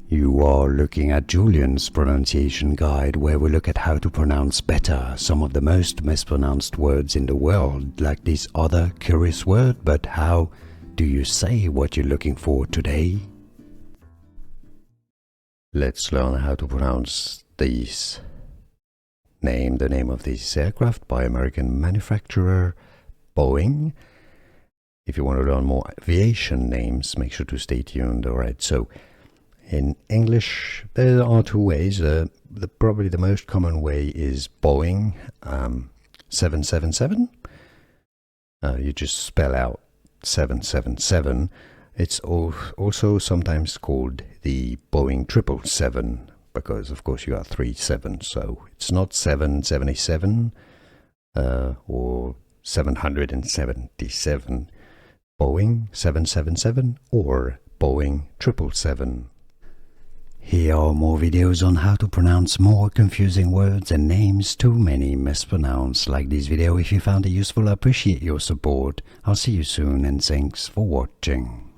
You are looking at Julian's pronunciation guide, where we look at how to pronounce better some of the most mispronounced words in the world, like this other curious word. But how do you say what you're looking for today? Let's learn how to pronounce these. Name the name of this aircraft by American manufacturer Boeing. If you want to learn more aviation names, make sure to stay tuned. Alright, so in English, there are two ways. Probably the most common way is Boeing 777. You just spell out 777. It's also sometimes called the Boeing 777 because, of course, you got 3 sevens. So it's not 777 or 777. Boeing 777 or Boeing 777. Here are more videos on how to pronounce more confusing words and names too many mispronounced. Like this video if you found it useful. I appreciate your support. I'll see you soon and thanks for watching.